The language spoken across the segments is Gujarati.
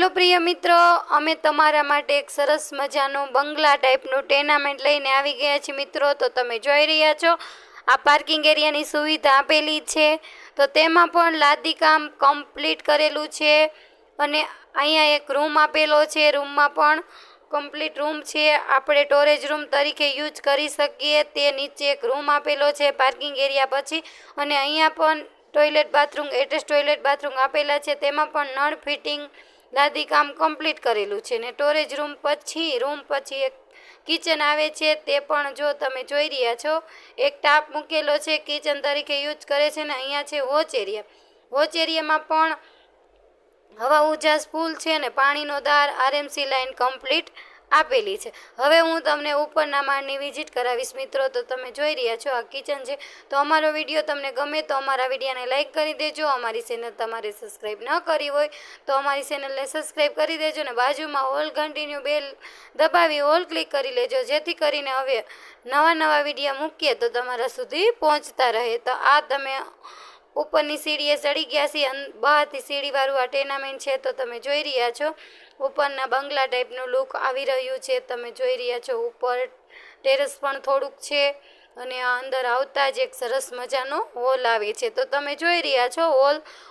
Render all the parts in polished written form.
हेलो प्रिय मित्रों, अमे तमारा माटे एक सरस मजानो बंगला टाइपनु टेनामेंट लईने आवी गया छे। मित्रों तो तमे जोई रह्या छो आ पार्किंग एरियानी सुविधा आपेली छे। तो तेमां पण लादी काम कम्प्लीट करेलुं छे अने अहींया एक रूम आपेलो छे। रूममां पण कम्प्लीट रूम छे, आपणे स्टोरेज रूम तरीके यूज करी सकीए। ते नीचे एक रूम आपेलो छे पार्किंग एरिया पछी, अने अहींया पण toilet bathroom attach toilet bathroom आपेला छे। तेमां पण नळ फिटिंग लादी काम कम्प्लीट करेलू छे ने स्टोरेज रूम पछी एक किचन आवे छे। ते पण जो तमे जोई रह्या छो एक टाप मूकेलो छे, किचन तरीके यूज करे छे। ने अहींया छे वॉच एरियामां पण हवा उजास फूल छे ने पाणीनो दार आरएमसी लाइन कम्प्लीट आपेली छे। हवे हूँ तमने उपરના માળની વિઝિટ કરાવીશ। મિત્રો તો તમે જોઈ રહ્યા છો આ કિચન છે। તો અમારો વિડીયો તમને ગમે તો અમારા વિડીયોને લાઈક કરી દેજો। અમારી ચેનલ તમારે સબસ્ક્રાઈબ ન કરી હોય તો અમારી ચેનલને સબસ્ક્રાઈબ કરી દેજો ને બાજુમાં ઓલ કન્ટિન્યુ બેલ દબાવી ઓલ ક્લિક કરી લેજો, જેથી કરીને હવે નવા વિડીયો મૂકીએ તો તમારા સુધી પહોંચતા રહે। તો આ તમે ઉપરની સીડીએ ચડી ગયા છીએ, બહારથી સીડીવાળું આ ટેનામેન્ટ છે। તો તમે જોઈ રહ્યા છો ઉપરના બંગલા ટાઈપનું લુક આવી રહ્યું છે। તમે જોઈ રહ્યા છો ઉપર ટેરેસ પણ થોડુંક છે અને આ અંદર આવતા જ એક સરસ મજાનો હોલ આવે છે। તો તમે જોઈ રહ્યા છો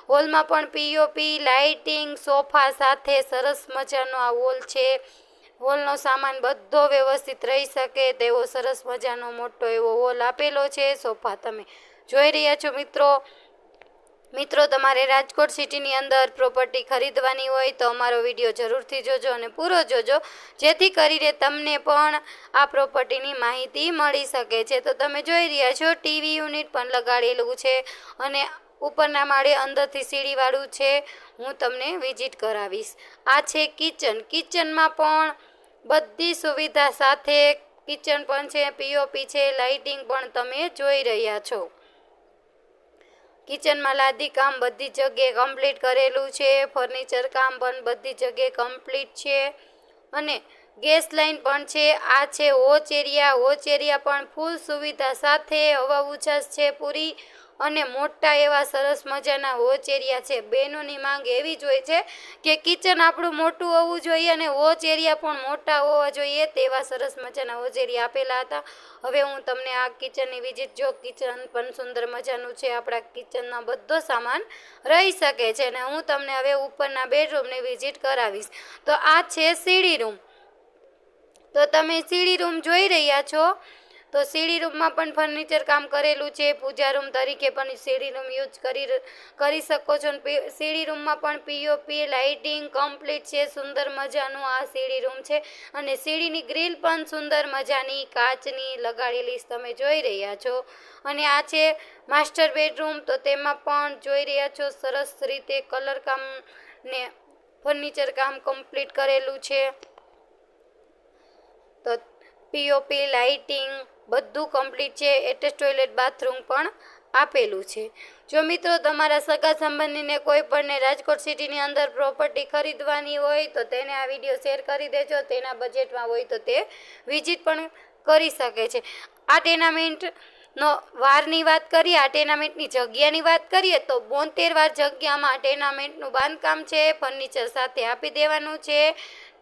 હોલમાં પણ પીઓપી લાઇટિંગ સોફા સાથે સરસ મજાનો આ હોલ છે। હોલનો સામાન બધો વ્યવસ્થિત રહી શકે તેવો સરસ મજાનો મોટો એવો હોલ આપેલો છે। સોફા તમે જોઈ રહ્યા છો। મિત્રો તમારે રાજકોટ સિટીની અંદર પ્રોપર્ટી ખરીદવાની હોય તો અમારો વિડીયો જરૂરથી જોજો અને પૂરો જોજો, જેથી કરીને તમને પણ આ પ્રોપર્ટીની માહિતી મળી શકે છે। તો તમે જોઈ રહ્યા છો ટીવી યુનિટ પણ લગાડેલું છે અને ઉપરના માળે અંદરથી સીડીવાળું છે। હું તમને વિઝિટ કરાવીશ। આ છે કિચનમાં પણ બધી સુવિધા સાથે કિચન પણ છે, પીઓપી છે, લાઇટિંગ પણ તમે જોઈ રહ્યા છો। કિચનમાં લાદી કામ બધી જગ્યાએ કમ્પ્લીટ કરેલું છે, ફર્નિચર કામ પણ બધી જગ્યાએ કમ્પ્લીટ છે અને ગેસ લાઇન પણ છે। આ છે વોચ એરિયા પણ ફૂલ સુવિધા સાથે હવા ઉજાસ છે પૂરી અને મોટા એવા સરસ મજાના વોચ એરિયા છે। બહેનોની માંગ એવી જ હોય છે કે કિચન આપણું મોટું હોવું જોઈએ અને વોચ એરિયા પણ મોટા હોવા જોઈએ, તેવા સરસ મજાના વોચ એરિયા આપેલા હતા। હવે હું તમને આ કિચનની વિઝિટ જો કિચન પણ સુંદર મજાનું છે, આપણા કિચનમાં બધો સામાન રહી શકે છે અને હું તમને હવે ઉપરના બેડરૂમની વિઝિટ કરાવીશ। તો આ છે સીડી રૂમ। તો તમે સીડી રૂમ જોઈ રહ્યા છો। તો સીડી રૂમમાં પણ ફર્નિચર કામ કરેલું છે, પૂજા રૂમ તરીકે પણ સીડી રૂમ યુઝ કરી શકો છો। સીડી રૂમમાં પણ પીઓપી લાઇટિંગ કમ્પ્લીટ છે, સુંદર મજાનું આ સીડી રૂમ છે અને સીડીની ગ્રીલ પણ સુંદર મજાની કાચની લગાડેલી તમે જોઈ રહ્યા છો। અને આ છે માસ્ટર બેડરૂમ। તો તેમાં પણ જોઈ રહ્યા છો સરસ રીતે કલર કામ ને ફર્નિચર કામ કમ્પ્લીટ કરેલું છે। તો પીઓપી લાઇટિંગ બધું કમ્પ્લીટ છે, એટેચ ટોયલેટ બાથરૂમ પણ આપેલું છે। જો મિત્રો તમારા સગા સંબંધીને કોઈ પણને રાજકોટ સિટીની અંદર પ્રોપર્ટી ખરીદવાની હોય તો તેને આ વિડીયો શેર કરી દેજો। તેના બજેટમાં હોય તો તે વિઝિટ પણ કરી શકે છે। આ ટેનામેન્ટનો વારની વાત કરીએ, આ ટેનામેન્ટની જગ્યાની વાત કરીએ તો 72 વાર જગ્યામાં ટેનામેન્ટનું બાંધકામ છે, ફર્નિચર સાથે આપી દેવાનું છે,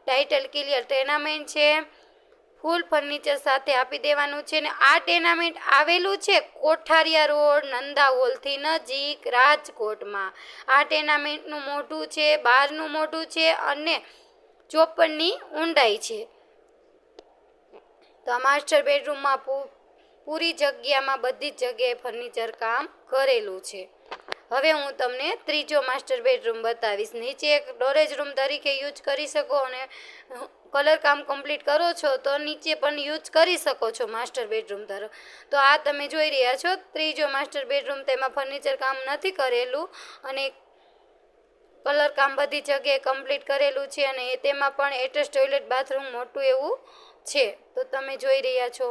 ટાઇટલ ક્લિયર ટેનામેન્ટ છે, ફૂલ ફર્નિચર સાથે આપી દેવાનું છે ને આ ટેનામેન્ટ આવેલું છે કોઠારિયા રોડ નંદા હોલથી નજીક રાજકોટમાં। આ ટેનામેન્ટનું મોઢું છે, બહારનું મોઢું છે અને 54ની ઊંડાઈ છે। તો આ માસ્ટર બેડરૂમમાં પૂરી જગ્યામાં બધી જ જગ્યાએ ફર્નિચર કામ કરેલું છે। હવે હું તમને ત્રીજો માસ્ટર બેડરૂમ બતાવીશ। નીચે એક સ્ટોરેજ રૂમ તરીકે યુઝ કરી શકો અને કલર કામ કમ્પ્લીટ કરો છો તો નીચે પણ યુઝ કરી શકો છો માસ્ટર બેડરૂમ તરફ। તો આ તમે જોઈ રહ્યા છો ત્રીજો માસ્ટર બેડરૂમ। તેમાં ફર્નિચર કામ નથી કરેલું અને કલર કામ બધી જગ્યાએ કમ્પ્લીટ કરેલું છે અને તેમાં પણ એટેચ ટોયલેટ બાથરૂમ મોટું એવું છે। તો તમે જોઈ રહ્યા છો।